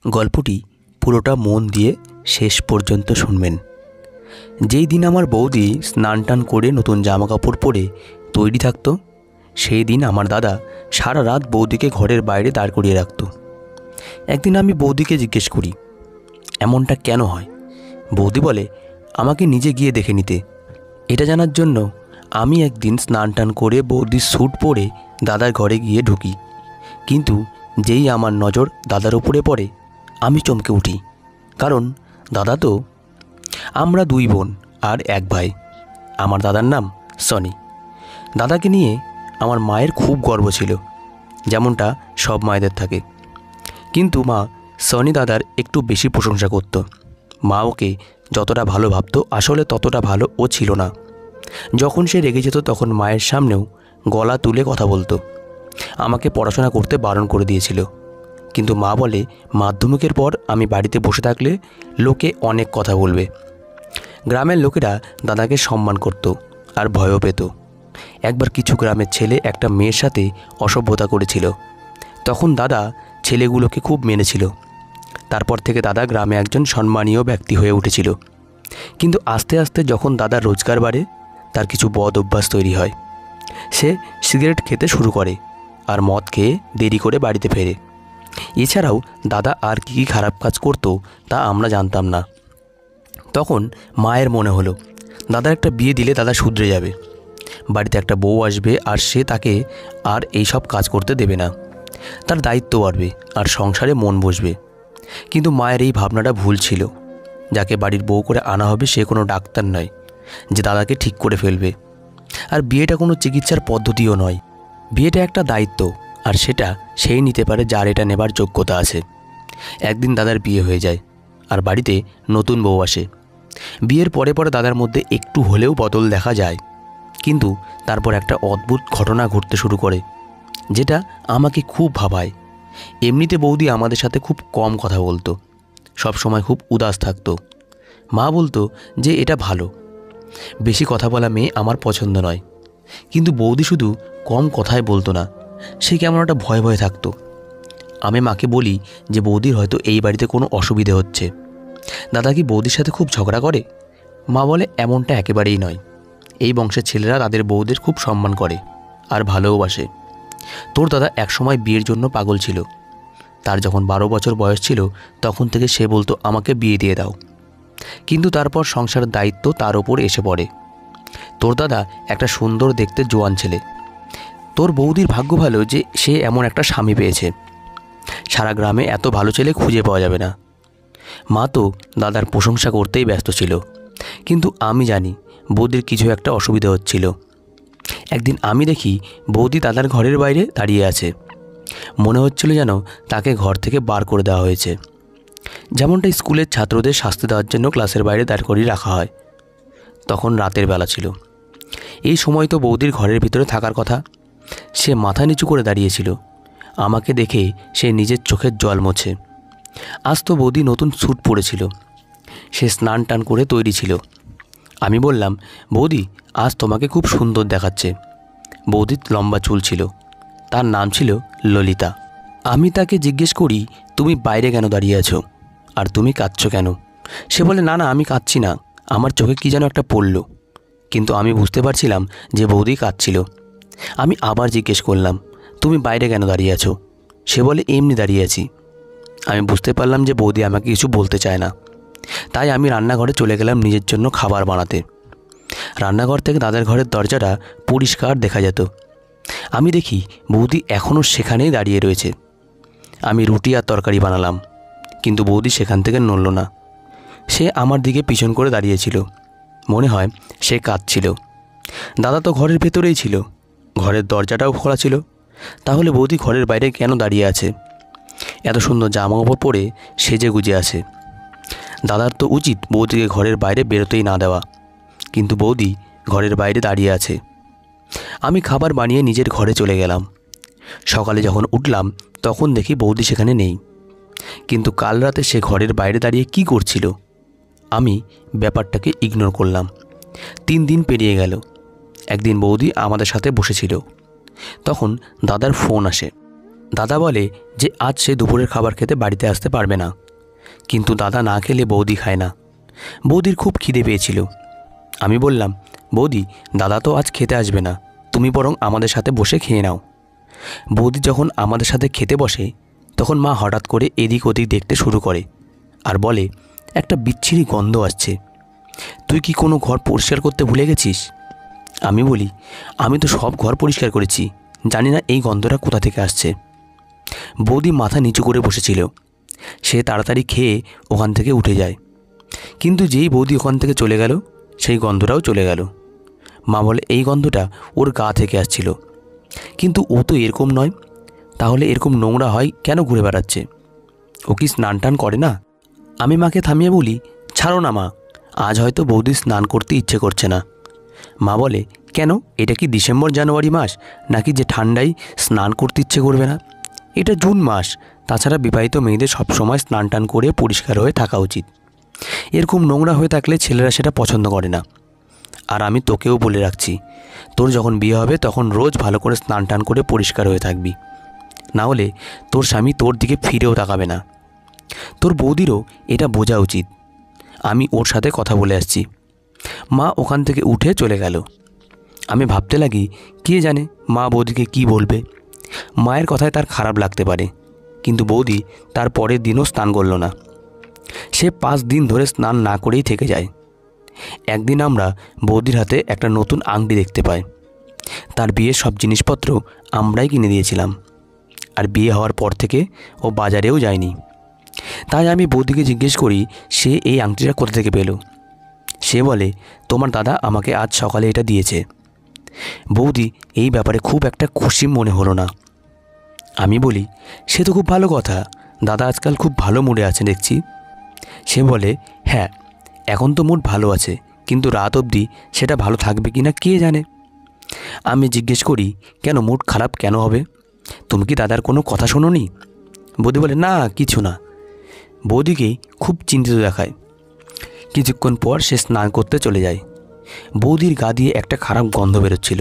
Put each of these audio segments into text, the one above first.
গল্পটি পুরোটা মন দিয়ে শেষ পর্যন্ত শুনবেন। যেই দিন আমার বৌদি স্নান টান করে নতুন জামা কাপড় পরে তৈরি থাকতো, সেই দিন আমার দাদা সারা রাত বৌদিকে ঘরের বাইরে দাঁড় করিয়ে রাখত। একদিন আমি বৌদিকে জিজ্ঞেস করি, এমনটা কেন হয়? বৌদি বলে, আমাকে নিজে গিয়ে দেখে নিতে। এটা জানার জন্য আমি একদিন স্নান টান করে বৌদির স্যুট পরে দাদার ঘরে গিয়ে ঢুকি, কিন্তু যেই আমার নজর দাদার উপরে পড়ে আমি চমকে উঠি। কারণ দাদা তো, আমরা দুই বোন আর এক ভাই। আমার দাদার নাম সনি। দাদাকে নিয়ে আমার মায়ের খুব গর্ব ছিল, যেমনটা সব মায়েদের থাকে। কিন্তু মা সনি দাদার একটু বেশি প্রশংসা করত। মা ওকে যতটা ভালো ভাবতো, আসলে ততটা ভালো ও ছিল না। যখন সে রেগে যেত তখন মায়ের সামনেও গলা তুলে কথা বলতো। আমাকে পড়াশোনা করতে বারণ করে দিয়েছিল, কিন্তু মা বলে মাধ্যমিকের পর আমি বাড়িতে বসে থাকলে লোকে অনেক কথা বলবে। গ্রামের লোকেরা দাদাকে সম্মান করত আর ভয়ও পেত। একবার কিছু গ্রামের ছেলে একটা মেয়ের সাথে অসভ্যতা করেছিল, তখন দাদা ছেলেগুলোকে খুব মেনেছিল। তারপর থেকে দাদা গ্রামে একজন সম্মানীয় ব্যক্তি হয়ে উঠেছিল। কিন্তু আস্তে আস্তে যখন দাদার রোজগার বাড়ে, তার কিছু বদ অভ্যাস তৈরি হয়। সে সিগারেট খেতে শুরু করে আর মদ খেয়ে দেরি করে বাড়িতে ফেরে। এছাড়াও দাদা আর কী খারাপ কাজ করতো তা আমরা জানতাম না। তখন মায়ের মনে হলো দাদার একটা বিয়ে দিলে দাদা শুধরে যাবে, বাড়িতে একটা বউ আসবে আর সে তাকে আর এই সব কাজ করতে দেবে না, তার দায়িত্ব বাড়বে আর সংসারে মন বসবে। কিন্তু মায়ের এই ভাবনাটা ভুল ছিল। যাকে বাড়ির বউ করে আনা হবে সে কোনো ডাক্তার নয় যে দাদাকে ঠিক করে ফেলবে। আর বিয়েটা কোনো চিকিৎসার পদ্ধতিও নয়। বিয়েটা একটা দায়িত্ব, আর সেটা সেই নিতে পারে যার এটা নেবার যোগ্যতা আছে। একদিন দাদার বিয়ে হয়ে যায় আর বাড়িতে নতুন বউ আসে। বিয়ের পরে পরে দাদার মধ্যে একটু হলেও বদল দেখা যায়, কিন্তু তারপর একটা অদ্ভুত ঘটনা ঘটতে শুরু করে, যেটা আমাকে খুব ভাবায়। এমনিতে বৌদি আমাদের সাথে খুব কম কথা বলতো, সব সময় খুব উদাস থাকতো। মা বলতো যে এটা ভালো, বেশি কথা বলা মেয়ে আমার পছন্দ নয়। কিন্তু বৌদি শুধু কম কথাই বলতো না, সে কেমন একটা ভয়ে ভয়ে থাকতো। আমি মাকে বলি যে বৌদির হয়তো এই বাড়িতে কোনো অসুবিধে হচ্ছে। দাদা কি বৌদির সাথে খুব ঝগড়া করে? মা বলে, এমনটা একেবারেই নয়। এই বংশের ছেলেরা তাদের বৌদের খুব সম্মান করে আর ভালোবাসে। তোর দাদা একসময় বিয়ের জন্য পাগল ছিল। তার যখন 12 বছর বয়স ছিল তখন থেকে সে বলতো আমাকে বিয়ে দিয়ে দাও। কিন্তু তারপর সংসারের দায়িত্ব তার ওপর এসে পড়ে। তোর দাদা একটা সুন্দর দেখতে জোয়ান ছেলে। তোর বৌদির ভাগ্য ভালো যে সে এমন একটা স্বামী পেয়েছে। সারা গ্রামে এত ভালো ছেলে খুঁজে পাওয়া যাবে না। মা তো দাদার প্রশংসা করতেই ব্যস্ত ছিল, কিন্তু আমি জানি বৌদির কিছু একটা অসুবিধা হচ্ছিল। একদিন আমি দেখি বৌদি দাদার ঘরের বাইরে দাঁড়িয়ে আছে। মনে হচ্ছিল যেন তাকে ঘর থেকে বার করে দেওয়া হয়েছে, যেমনটা স্কুলের ছাত্রদের শাস্তি দেওয়ার জন্য ক্লাসের বাইরে দাঁড় করিয়ে রাখা হয়। তখন রাতের বেলা ছিল। এই সময় তো বৌদির ঘরের ভিতরে থাকার কথা। সে মাথা নিচু করে দাঁড়িয়েছিল। আমাকে দেখে সে নিজের চোখের জল মোছে। আজ তো বৌদি নতুন স্যুট পরেছিল। সে স্নান টান করে তৈরি ছিল। আমি বললাম, বৌদি আজ তোমাকে খুব সুন্দর দেখাচ্ছে। বৌদির লম্বা চুল ছিল। তার নাম ছিল ললিতা। আমি তাকে জিজ্ঞেস করি, তুমি বাইরে কেন দাঁড়িয়ে আছো আর তুমি কাঁদছো কেন? সে বলে, না না, আমি কাঁদছি না, আমার চোখে কী যেন একটা পড়ল। কিন্তু আমি বুঝতে পারছিলাম যে বৌদি কাঁদছিল। আমি আবার জিজ্ঞেস করলাম, তুমি বাইরে কেন দাঁড়িয়ে আছো? সে বলে, এমনি দাঁড়িয়ে আছি। আমি বুঝতে পারলাম যে বৌদি আমাকে কিছু বলতে চায় না। তাই আমি রান্নাঘরে চলে গেলাম নিজের জন্য খাবার বানাতে। রান্নাঘর থেকে দাদার ঘরের দরজাটা পরিষ্কার দেখা যেত। আমি দেখি বৌদি এখনও সেখানেই দাঁড়িয়ে রয়েছে। আমি রুটি আর তরকারি বানালাম, কিন্তু বৌদি সেখান থেকে নড়ল না। সে আমার দিকে পিছন করে দাঁড়িয়েছিল। মনে হয় সে কাঁদছিল। দাদা তো ঘরের ভেতরেই ছিল, ঘরের দরজাটাও খোলা ছিল। তাহলে বৌদি ঘরের বাইরে কেন দাঁড়িয়ে আছে? এত সুন্দর জামা কাপড় পরে সেজে গুজে আছে। দাদার তো উচিত বৌদিকে ঘরের বাইরে বেরোতেই না দেওয়া, কিন্তু বৌদি ঘরের বাইরে দাঁড়িয়ে আছে। আমি খাবার বানিয়ে নিজের ঘরে চলে গেলাম। সকালে যখন উঠলাম তখন দেখি বৌদি সেখানে নেই। কিন্তু কাল রাতে সে ঘরের বাইরে দাঁড়িয়ে কি করছিল? আমি ব্যাপারটাকে ইগনোর করলাম। 3 দিন পেরিয়ে গেল। একদিন বৌদি আমাদের সাথে বসেছিল। তখন দাদার ফোন আসে। দাদা বলে যে আজ সে দুপুরের খাবার খেতে বাড়িতে আসতে পারবে না, কিন্তু দাদা না খেলে বৌদি খায় না। বৌদির খুব খিদে পেয়েছিল। আমি বললাম, বৌদি, দাদা তো আজ খেতে আসবে না, তুমি বরং আমাদের সাথে বসে খেয়ে নাও। বৌদি যখন আমাদের সাথে খেতে বসে তখন মা হঠাৎ করে এদিক ওদিক দেখতে শুরু করে আর বলে, একটা বিচ্ছিরি গন্ধ আসছে, তুই কি কোনো ঘর পরিষ্কার করতে ভুলে গেছিস? আমি বলি, আমি তো সব ঘর পরিষ্কার করেছি, জানি না এই গন্ধটা কোথা থেকে আসছে। বৌদি মাথা নিচু করে বসেছিল। সে তাড়াতাড়ি খেয়ে ওখান থেকে উঠে যায়, কিন্তু যেই বৌদি ওখান থেকে চলে গেল সেই গন্ধটাও চলে গেল। মা বলে, এই গন্ধটা ওর গা থেকে আসছিল, কিন্তু ও তো এরকম নয়, তাহলে এরকম নোংরা হয় কেন ঘুরে বেড়াচ্ছে? ও কি স্নান টান করে না? আমি মাকে থামিয়ে বলি, ছাড়ো না মা, আজ হয়তো বৌদি স্নান করতে ইচ্ছে করছে না। মা বলে, কেন, এটা কি ডিসেম্বর জানুয়ারি মাস নাকি যে ঠান্ডায় স্নান করতে ইচ্ছে করবে না? এটা জুন মাস, তাছাড়া বিবাহিত মেয়েদের সবসময় স্নান টান করে পরিষ্কার হয়ে থাকা উচিত। এরকম নোংরা হয়ে থাকলে ছেলেরা সেটা পছন্দ করে না। আর আমি তোকেও বলে রাখছি, তোর যখন বিয়ে হবে তখন রোজ ভালো করে স্নান টান করে পরিষ্কার হয়ে থাকবি, না হলে তোর স্বামী তোর দিকে ফিরেও তাকাবে না। তোর বৌদিরও এটা বোঝা উচিত। আমি ওর সাথে কথা বলে আসছি। মা ওখান থেকে উঠে চলে গেল। আমি ভাবতে লাগি, কে জানে মা বৌদিকে কি বলবে। মায়ের কথায় তার খারাপ লাগতে পারে, কিন্তু বৌদি তার পরের দিনও স্নান করল না। সে 5 দিন ধরে স্নান না করেই থেকে যায়। একদিন আমরা বৌদির হাতে একটা নতুন আংটি দেখতে পাই। তার বিয়ের সব জিনিসপত্র আমরাই কিনে দিয়েছিলাম, আর বিয়ে হওয়ার পর থেকে ও বাজারেও যায়নি। তাই আমি বৌদিকে জিজ্ঞেস করি, সে এই আংটিটা কোথা থেকে পেল? সে বলে, তোমার দাদা আমাকে আজ সকালে এটা দিয়েছে। বৌদি এই ব্যাপারে খুব একটা খুশি মনে হলো না। আমি বলি, সে তো খুব ভালো কথা, দাদা আজকাল খুব ভালো মুডে আছে দেখছি। সে বলে, হ্যাঁ, এখন তো মুড ভালো আছে, কিন্তু রাত অবধি সেটা ভালো থাকবে কি না কে জানে। আমি জিজ্ঞেস করি, কেন, মুড খারাপ কেন হবে? তুমি কি দাদার কোনো কথা শোনোনি? বৌদি বলে, না, কিছু না। বৌদিকেই খুব চিন্তিত দেখায়। কিছুক্ষণ পর সে স্নান করতে চলে যায়। বৌদির গা দিয়ে একটা খারাপ গন্ধ বেরোচ্ছিল,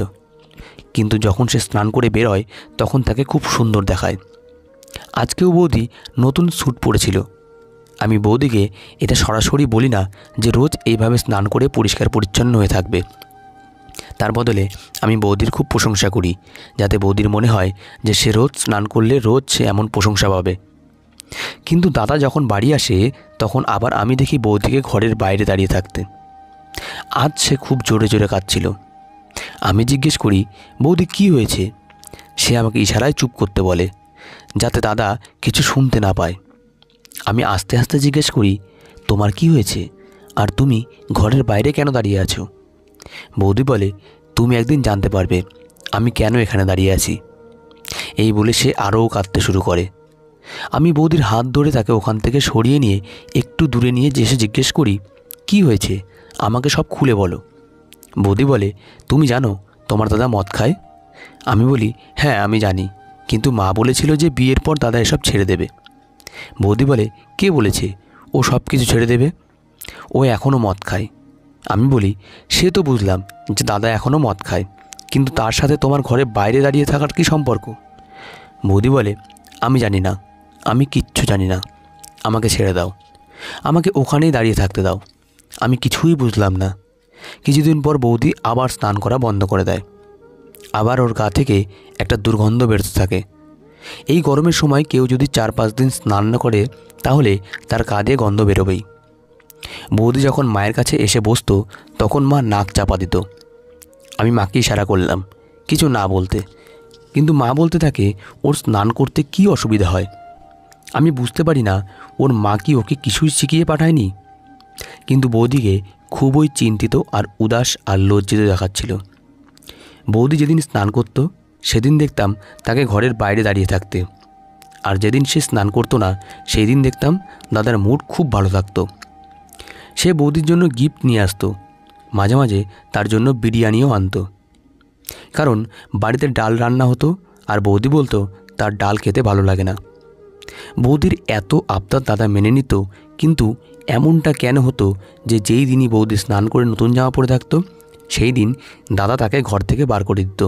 কিন্তু যখন সে স্নান করে বেরোয় তখন তাকে খুব সুন্দর দেখায়। আজকেও বৌদি নতুন স্যুট পরেছিল। আমি বৌদিকে এটা সরাসরি বলি না যে রোজ এইভাবে স্নান করে পরিষ্কার পরিচ্ছন্ন হয়ে থাকবে। তার বদলে আমি বৌদির খুব প্রশংসা করি, যাতে বৌদির মনে হয় যে সে রোজ স্নান করলে রোজ সে এমন প্রশংসা পাবে। কিন্তু দাদা যখন বাড়ি আসে তখন আবার আমি দেখি বৌদিকে ঘরের বাইরে দাঁড়িয়ে থাকতে। আজ সে খুব জোরে জোরে কাঁদছিল। আমি জিজ্ঞেস করি, বৌদি কি হয়েছে? সে আমাকে ইশারায় চুপ করতে বলে, যাতে দাদা কিছু শুনতে না পায়। আমি আস্তে আস্তে জিজ্ঞেস করি, তোমার কি হয়েছে, আর তুমি ঘরের বাইরে কেন দাঁড়িয়ে আছো? বৌদি বলে, তুমি একদিন জানতে পারবে আমি কেন এখানে দাঁড়িয়ে আছি। এই বলে সে আরও কাঁদতে শুরু করে। আমি বৌদির হাত ধরে তাকে ওখান থেকে সরিয়ে নিয়ে একটু দূরে নিয়ে এসে জিজ্ঞেস করি, কি হয়েছে, আমাকে সব খুলে বলো। বৌদি বলে, তুমি জানো তোমার দাদা মদ খায়? আমি বলি, হ্যাঁ আমি জানি, কিন্তু মা বলেছিল যে বিয়ের পর দাদা এসব ছেড়ে দেবে। বৌদি বলে, কে বলেছে ও সব কিছু ছেড়ে দেবে? ও এখনও মদ খায়। আমি বলি, সে তো বুঝলাম যে দাদা এখনও মদ খায়, কিন্তু তার সাথে তোমার ঘরে বাইরে দাঁড়িয়ে থাকার কী সম্পর্ক? বৌদি বলে, আমি জানি না, আমি কিচ্ছু জানি না, আমাকে ছেড়ে দাও, আমাকে ওখানেই দাঁড়িয়ে থাকতে দাও। আমি কিছুই বুঝলাম না। কিছুদিন পর বৌদি আবার স্নান করা বন্ধ করে দেয়। আবার ওর গা থেকে একটা দুর্গন্ধ বেরোতে থাকে। এই গরমের সময় কেউ যদি 4-5 দিন স্নান না করে তাহলে তার গা দিয়ে গন্ধ বেরোবেই। বৌদি যখন মায়ের কাছে এসে বসতো তখন মা নাক চাপা দিত। আমি মাকে ইশারা করলাম কিছু না বলতে, কিন্তু মা বলতে থাকে ওর স্নান করতে কী অসুবিধা হয়। আমি বুঝতে পারি না ওর মা কি ওকে কিছুই শিখিয়ে পাঠায়নি। কিন্তু বৌদিকে খুবই চিন্তিত আর উদাস আর লজ্জিত দেখাচ্ছিল। বৌদি যেদিন স্নান করত সেদিন দেখতাম তাকে ঘরের বাইরে দাঁড়িয়ে থাকতে, আর যেদিন সে স্নান করতো না সেই দিন দেখতাম দাদার মুড খুব ভালো থাকতো। সে বৌদির জন্য গিফট নিয়ে আসতো, মাঝে মাঝে তার জন্য বিরিয়ানিও আনতো। কারণ বাড়িতে ডাল রান্না হতো আর বৌদি বলতো তার ডাল খেতে ভালো লাগে না। বৌদির এত আবদার দাদা মেনে নিত, কিন্তু এমনটা কেন হতো যে যেই দিনই বৌদি স্নান করে নতুন জামা পরে থাকতো সেই দিন দাদা তাকে ঘর থেকে বার করে দিত।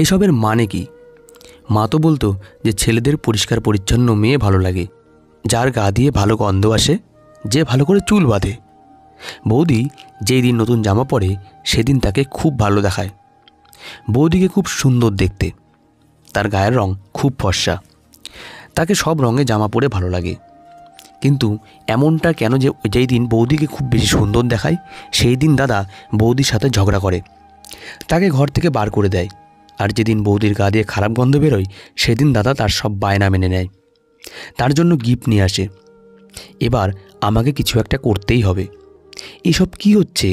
এসবের মানে কি? মা তো বলতো যে ছেলেদের পরিষ্কার পরিচ্ছন্ন মেয়ে ভালো লাগে, যার গা দিয়ে ভালো গন্ধ আসে, যে ভালো করে চুল বাঁধে। বৌদি যেই দিন নতুন জামা পরে সেদিন তাকে খুব ভালো দেখায়। বৌদিকে খুব সুন্দর দেখতে, তার গায়ের রং খুব ফর্সা, তাকে সব রঙে জামা পরে ভালো লাগে। কিন্তু এমনটা কেন যে যেই দিন বৌদিকে খুব বেশি সুন্দর দেখায় সেই দিন দাদা বৌদির সাথে ঝগড়া করে, তাকে ঘর থেকে বার করে দেয়। আর যেদিন বৌদির গা দিয়ে খারাপ গন্ধ বেরোয় সেদিন দাদা তার সব বায়না মেনে নেয়, তার জন্য গিফট নিয়ে আসে। এবার আমাকে কিছু একটা করতেই হবে। এসব কি হচ্ছে?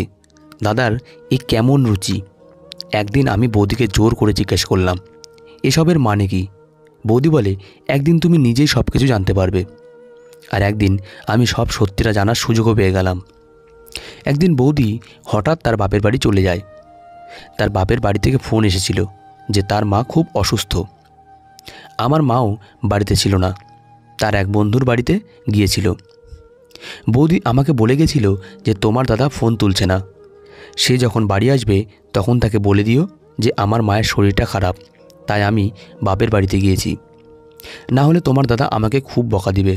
দাদার এ কেমন রুচি? একদিন আমি বৌদিকে জোর করে জিজ্ঞেস করলাম, এসবের মানে কি? বৌদি বলে, একদিন তুমি নিজেই সব কিছু জানতে পারবে। আর একদিন আমি সব সত্যিটা জানার সুযোগও পেয়ে গেলাম। একদিন বৌদি হঠাৎ তার বাপের বাড়ি চলে যায়। তার বাপের বাড়ি থেকে ফোন এসেছিল যে তার মা খুব অসুস্থ। আমার মাও বাড়িতে ছিল না, তার এক বন্ধুর বাড়িতে গিয়েছিল। বৌদি আমাকে বলে গেছিল যে তোমার দাদা ফোন তুলছে না, সে যখন বাড়ি আসবে তখন তাকে বলে দিও যে আমার মায়ের শরীরটা খারাপ, তাই আমি বাপের বাড়িতে গিয়েছি, না হলে তোমার দাদা আমাকে খুব বকা দিবে।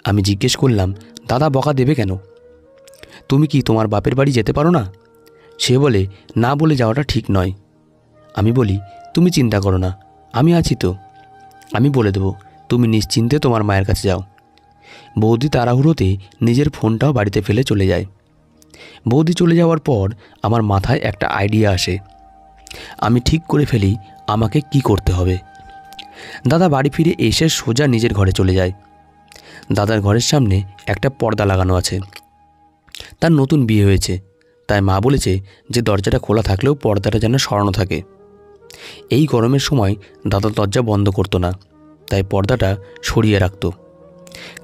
আমি জিজ্ঞেস করলাম, দাদা বকা দেবে কেন? তুমি কি তোমার বাপের বাড়ি যেতে পারো না? সে বলে, না বলে যাওয়াটা ঠিক নয়। আমি বলি, তুমি চিন্তা করো না, আমি আছি তো, আমি বলে দেবো, তুমি নিশ্চিন্তে তোমার মায়ের কাছে যাও। বৌদি তাড়াহুড়োতে নিজের ফোনটাও বাড়িতে ফেলে চলে যায়। বৌদি চলে যাওয়ার পর আমার মাথায় একটা আইডিয়া আসে। আমি ঠিক করে ফেলি আমাকে কি করতে হবে। দাদা বাড়ি ফিরে এসে সোজা নিজের ঘরে চলে যায়। দাদার ঘরের সামনে একটা পর্দা লাগানো আছে। তার নতুন বিয়ে হয়েছে, তাই মা বলেছে যে দরজাটা খোলা থাকলেও পর্দাটা যেন সরানো থাকে। এই গরমের সময় দাদা দরজা বন্ধ করতো না, তাই পর্দাটা সরিয়ে রাখতো।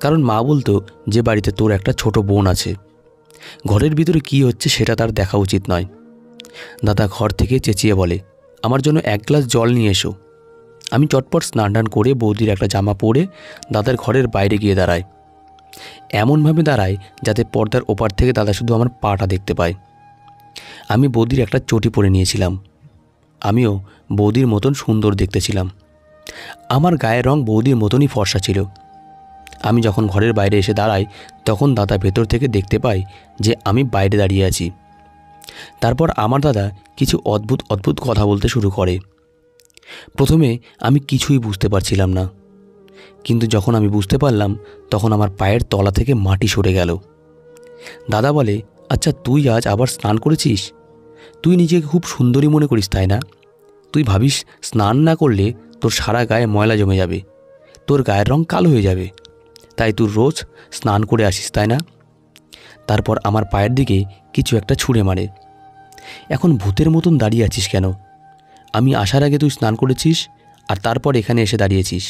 কারণ মা বলতো যে বাড়িতে তোর একটা ছোট বোন আছে, ঘরের ভিতরে কী হচ্ছে সেটা তার দেখা উচিত নয়। দাদা ঘর থেকে চেঁচিয়ে বলে, আমার জন্য এক গ্লাস জল নিয়ে এসো। আমি চটপট স্নান টান করে বৌদির একটা জামা পরে দাদার ঘরের বাইরে গিয়ে দাঁড়াই। এমনভাবে দাঁড়ায় যাতে পর্দার ওপার থেকে দাদা শুধু আমার পাটা দেখতে পায়। আমি বৌদির একটা চটি পরে নিয়েছিলাম, আমিও বৌদির মতন সুন্দর দেখতে ছিলাম। আমার গায়ের রং বৌদির মতনই ফর্সা ছিল। আমি যখন ঘরের বাইরে এসে দাঁড়াই তখন দাদা ভেতর থেকে দেখতে পাই যে আমি বাইরে দাঁড়িয়ে আছি। তারপর আমার দাদা কিছু অদ্ভুত অদ্ভুত কথা বলতে শুরু করে। প্রথমে আমি কিছুই বুঝতে পারছিলাম না, কিন্তু যখন আমি বুঝতে পারলাম তখন আমার পায়ের তলা থেকে মাটি সরে গেল। দাদা বলে, আচ্ছা তুই আজ আবার স্নান করেছিস? তুই নিজেকে খুব সুন্দরী মনে করিস তাই না? তুই ভাবিস স্নান না করলে তোর সারা গায়ে ময়লা জমে যাবে, তোর গায়ের রং কালো হয়ে যাবে, তাই তুই রোজ স্নান করে আসিস তাই না? তারপর আমার পায়ের দিকে কিছু একটা ছুঁড়ে মারে। এখন ভূতের মতন দাঁড়িয়ে আছিস কেন? আমি আসার আগে তুই স্নান করেছিস আর তারপর এখানে এসে দাঁড়িয়েছিস,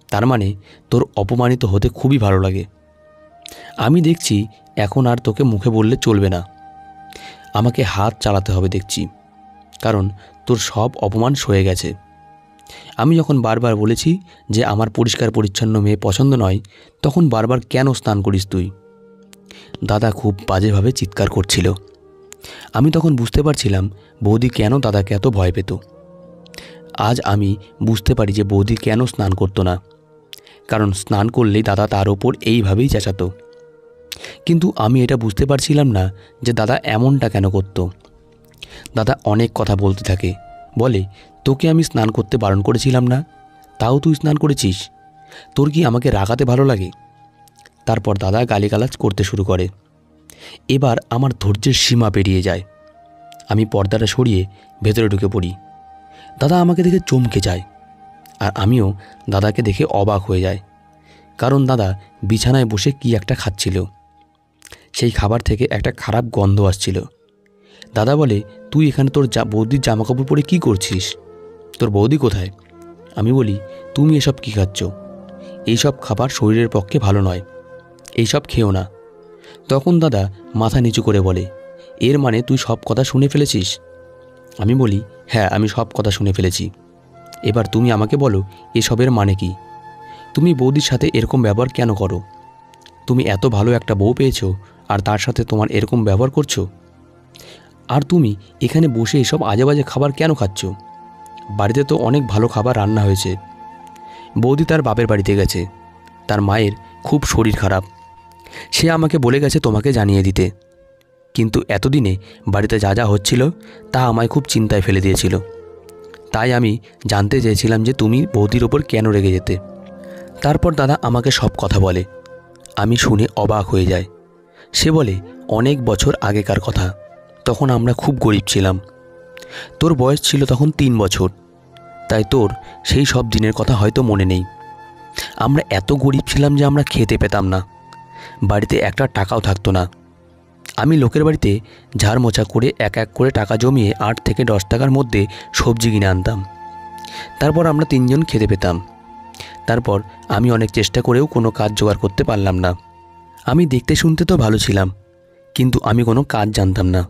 তার মানে তোর অপমানিত হতে খুবই ভালো লাগে। আমি দেখছি এখন আর তোকে মুখে বললে চলবে না, আমাকে হাত চালাতে হবে দেখছি, কারণ তোর সব অপমান সয়ে গেছে। আমি যখন বারবার বলেছি যে আমার পরিষ্কার পরিচ্ছন্ন মেয়ে পছন্দ নয়, তখন বারবার কেন স্নান করিস তুই? দাদা খুব বাজেভাবে চিৎকার করছিল। আমি তখন বুঝতে পারছিলাম বৌদি কেন দাদাকে এত ভয় পেত। আজ আমি বুঝতে পারি যে বৌদি কেন স্নান করতো না, কারণ স্নান করলেই দাদা তার ওপর এইভাবেই চেঁচাতো। কিন্তু আমি এটা বুঝতে পারছিলাম না যে দাদা এমনটা কেন করতো। দাদা অনেক কথা বলতে থাকে, বলে, তোকে আমি স্নান করতে বারণ করেছিলাম না, তাও তুই স্নান করেছিস, তোর কি আমাকে রাগাতে ভালো লাগে? তারপর দাদা গালিগালাজ করতে শুরু করে। এবার আমার ধৈর্যের সীমা পেরিয়ে যায়। আমি পর্দাটা সরিয়ে ভেতরে ঢুকে পড়ি। দাদা আমাকে দেখে চমকে যায়, আর আমিও দাদাকে দেখে অবাক হয়ে যাই, কারণ দাদা বিছানায় বসে কি একটা খাচ্ছিল। সেই খাবার থেকে একটা খারাপ গন্ধ আসছিল। দাদা বলে, তুই এখানে তোর বৌদির জামাকাপড় পরে কী করছিস? তোর বৌদি কোথায়? আমি বলি, তুমি এসব কী খাচ্ছ? এইসব খাবার শরীরের পক্ষে ভালো নয়, এইসব খেও না। তখন দাদা মাথা নিচু করে বলে, এর মানে তুই সব কথা শুনে ফেলেছিস? আমি বলি, হ্যাঁ আমি সব কথা শুনে ফেলেছি। এবার তুমি আমাকে বলো এসবের মানে কি? তুমি বৌদির সাথে এরকম ব্যবহার কেন করো? তুমি এত ভালো একটা বউ পেয়েছো আর তার সাথে তোমার এরকম ব্যবহার করছো? আর তুমি এখানে বসে এসব আজে বাজে খাবার কেন খাচ্ছ? বাড়িতে তো অনেক ভালো খাবার রান্না হয়েছে। বৌদি তার বাপের বাড়িতে গেছে, তার মায়ের খুব শরীর খারাপ। সে আমাকে বলে গেছে তোমাকে জানিয়ে দিতে। কিন্তু এতদিনে বাড়িতে যা যা হচ্ছিল তা আমায় খুব চিন্তায় ফেলে দিয়েছিল। তাই আমি জানতে চেয়েছিলাম যে তুমি বৌদির ওপর কেন রেগে যেতে। তারপর দাদা আমাকে সব কথা বলে। আমি শুনে অবাক হয়ে যাই। সে বলে, অনেক বছর আগেকার কথা, তখন আমরা খুব গরিব ছিলাম। তোর বয়স ছিল তখন 3 বছর, তাই তোর সেই সব দিনের কথা হয়তো মনে নেই। আমরা এত গরিব ছিলাম যে আমরা খেতে পেতাম না, বাড়িতে একটা টাকাও থাকতো না। আমি লোকের বাড়িতে ঝাড় মোছা করে এক এক করে টাকা জমিয়ে 8 থেকে 10 টাকার মধ্যে সবজি কিনে আনতাম। তারপর আমরা 3 জন খেতে পেতাম। তারপর আমি অনেক চেষ্টা করেও কোনো কাজ জোগাড় করতে পারলাম না। আমি দেখতে শুনতে তো ভালো ছিলাম, কিন্তু আমি কোনো কাজ জানতাম না।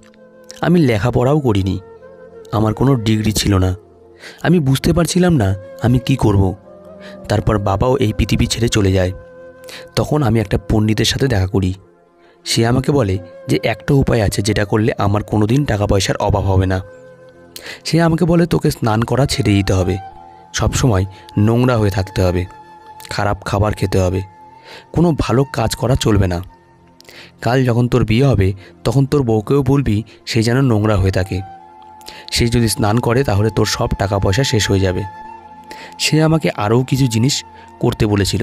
আমি লেখাপড়াও করিনি, আমার কোনো ডিগ্রি ছিল না। আমি বুঝতে পারছিলাম না আমি কি করব। তারপর বাবাও এই পৃথিবী ছেড়ে চলে যায়। তখন আমি একটা পণ্ডিতের সাথে দেখা করি। সে আমাকে বলে যে একটা উপায় আছে যেটা করলে আমার কোনো দিন টাকা পয়সার অভাব হবে না। সে আমাকে বলে তোকে স্নান করা ছেড়ে দিতে হবে, সবসময় নোংরা হয়ে থাকতে হবে, খারাপ খাবার খেতে হবে, কোনো ভালো কাজ করা চলবে না। কাল যখন তোর বিয়ে হবে তখন তোর বউকেও বলবি সে যেন নোংরা হয়ে থাকে। সে যদি স্নান করে তাহলে তোর সব টাকা পয়সা শেষ হয়ে যাবে। সে আমাকে আরও কিছু জিনিস করতে বলেছিল।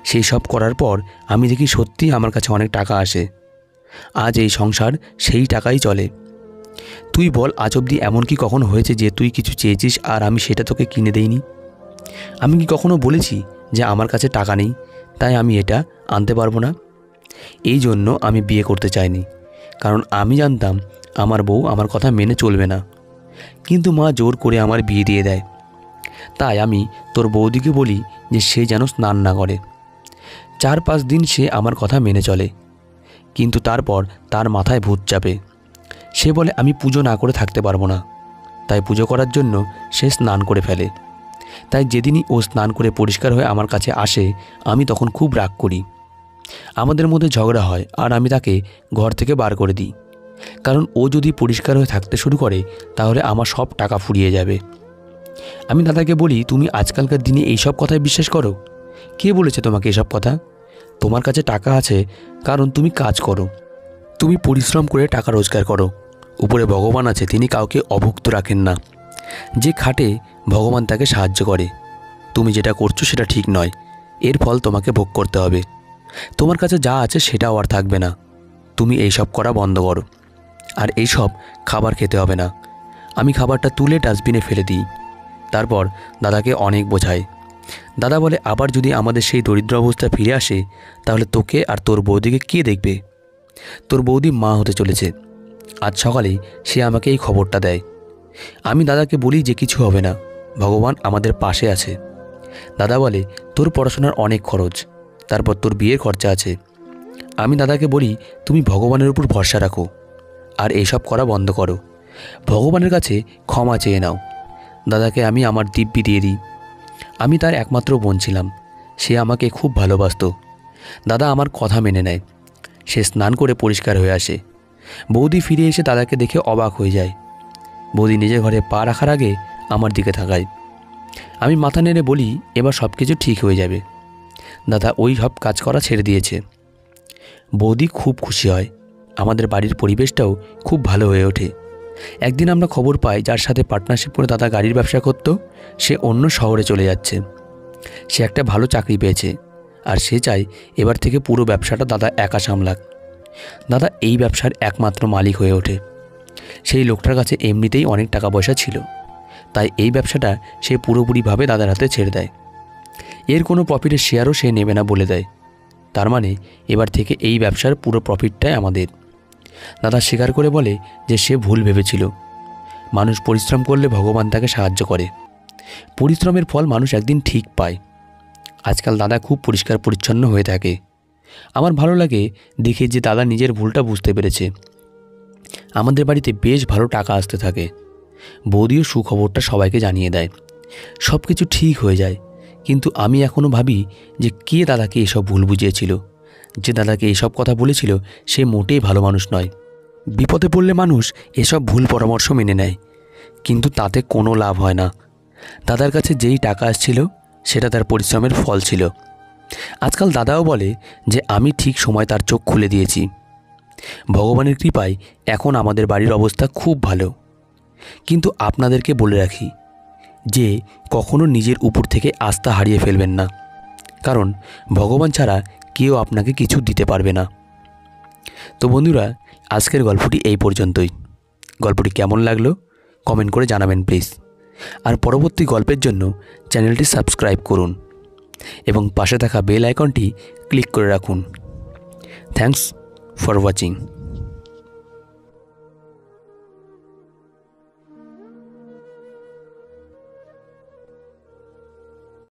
সেই সব করার পর আমি দেখি সত্যি আমার কাছে অনেক টাকা আসে। আজ এই সংসার সেই টাকাই চলে। তুই বল, আজ অবধি এমন কি কখনো হয়েছে যে তুই কিছু চেয়েছিস আর আমি সেটা তোকে কিনে দেইনি? আমি কি কখনো বলেছি যে আমার কাছে টাকা নেই তাই আমি এটা আনতে পারবো না? এই জন্য আমি বিয়ে করতে চাইনি, কারণ আমি জানতাম আমার বউ আমার কথা মেনে চলবে না। কিন্তু মা জোর করে আমার বিয়ে দিয়ে দেয়। তাই আমি তোর বৌদিকে বলি যে সে যেন স্নান না করে। 4-5 দিন সে আমার কথা মেনে চলে, কিন্তু তারপর তার মাথায় ভূত চাপে। সে বলে আমি পুজো না করে থাকতে পারবো না। তাই পুজো করার জন্য সে স্নান করে ফেলে। তাই যেদিনই ও স্নান করে পরিষ্কার হয়ে আমার কাছে আসে আমি তখন খুব রাগ করি। আমাদের মধ্যে ঝগড়া হয় আর আমি তাকে ঘর থেকে বার করে দিই, কারণ ও যদি পরিষ্কার হয়ে থাকতে শুরু করে তাহলে আমার সব টাকা ফুরিয়ে যাবে। আমি দাদাকে বলি, তুমি আজকালকার দিনে এইসব কথায় বিশ্বাস করো? কে বলেছে তোমাকে এসব কথা? তোমার কাছে টাকা আছে কারণ তুমি কাজ করো, তুমি পরিশ্রম করে টাকা রোজগার করো। উপরে ভগবান আছে, তিনি কাউকে অভুক্ত রাখেন না। যে খাটে ভগবান তাকে সাহায্য করে। তুমি যেটা করছো সেটা ঠিক নয়, এর ফল তোমাকে ভোগ করতে হবে। তোমার কাছে যা আছে সেটাও আর থাকবে না। তুমি এইসব করা বন্ধ করো, আর এইসব খাবার খেতে হবে না। আমি খাবারটা তুলে ডাস্টবিনে ফেলে দিই। তারপর দাদাকে অনেক বোঝাই। দাদা বলে, আবার যদি আমাদের সেই দরিদ্র অবস্থা ফিরে আসে তাহলে তোকে আর তোর বৌদিকে কে দেখবে? তোর বৌদি মা হতে চলেছে। আজ সকালেই সে আমাকে এই খবরটা দেয়। আমি দাদাকে বলি যে কিছু হবে না, ভগবান আমাদের পাশে আছে। দাদা বলে, তোর পড়াশোনার অনেক খরচ, তারপর তোর বিয়ের খরচা আছে। আমি দাদাকে বলি, তুমি ভগবানের উপর ভরসা রাখো আর এইসব করা বন্ধ করো। ভগবানের কাছে ক্ষমা চেয়ে নাও। দাদাকে আমি আমার দিব্যি দিয়ে দিই। আমি তার একমাত্র বোন ছিলাম, সে আমাকে খুব ভালোবাসত। দাদা আমার কথা মেনে নেয়। সে স্নান করে পরিষ্কার হয়ে আসে। বৌদি ফিরে এসে দাদাকে দেখে অবাক হয়ে যায়। বৌদি নিজের ঘরে পা রাখার আগে আমার দিকে তাকায়। আমি মাথা নেড়ে বলি, এবার সব কিছু ঠিক হয়ে যাবে। দাদা ওই সব কাজ করা ছেড়ে দিয়েছে। বৌদি খুব খুশি হয়। আমাদের বাড়ির পরিবেশটাও খুব ভালো হয়ে ওঠে। একদিন আমরা খবর পাই যার সাথে পার্টনারশিপ করে দাদা গাড়ির ব্যবসা করত সে অন্য শহরে চলে যাচ্ছে। সে একটা ভালো চাকরি পেয়েছে আর সে চায় এবার থেকে পুরো ব্যবসাটা দাদা একা সামলাক। দাদা এই ব্যবসার একমাত্র মালিক হয়ে ওঠে। সেই লোকটার কাছে এমনিতেই অনেক টাকা পয়সা ছিল, তাই এই ব্যবসাটা সে পুরোপুরিভাবে দাদার হাতে ছেড়ে দেয়। এর কোনো প্রফিটের শেয়ারও সে নেবে না বলে দেয়। তার মানে এবার থেকে এই ব্যবসার পুরো প্রফিটটাই আমাদের। দাদা স্বীকার করে বলে যে সে ভুল ভেবেছিল। মানুষ পরিশ্রম করলে ভগবান তাকে সাহায্য করে। পরিশ্রমের ফল মানুষ একদিন ঠিক পায়। আজকাল দাদা খুব পরিষ্কার পরিচ্ছন্ন হয়ে থাকে। আমার ভালো লাগে দেখে যে দাদা নিজের ভুলটা বুঝতে পেরেছে। আমাদের বাড়িতে বেশ ভালো টাকা আসতে থাকে। বৌদিও সুখবরটা সবাইকে জানিয়ে দেয়। সব কিছু ঠিক হয়ে যায়, কিন্তু আমি এখনও ভাবি যে কে দাদাকে এসব ভুল বুঝিয়েছিল। যে দাদাকে এসব কথা বলেছিল সে মোটেই ভালো মানুষ নয়। বিপদে পড়লে মানুষ এসব ভুল পরামর্শ মেনে নেয়, কিন্তু তাতে কোনো লাভ হয় না। দাদার কাছে যেই টাকা আসছিল সেটা তার পরিশ্রমের ফল ছিল। আজকাল দাদাও বলে যে আমি ঠিক সময় তার চোখ খুলে দিয়েছি। ভগবানের কৃপায় এখন আমাদের বাড়ির অবস্থা খুব ভালো। কিন্তু আপনাদেরকে বলে রাখি যে কখনো নিজের উপর থেকে আস্থা হারিয়ে ফেলবেন না, কারণ ভগবান ছাড়া কেউ আপনাকে কিছু দিতে পারবে না। তো বন্ধুরা, আজকের গল্পটি এই পর্যন্তই। গল্পটি কেমন লাগলো কমেন্ট করে জানাবেন প্লিজ। আর পরবর্তী গল্পের জন্য চ্যানেলটি সাবস্ক্রাইব করুন এবং পাশে থাকা বেল আইকনটি ক্লিক করে রাখুন। Thanks for watching.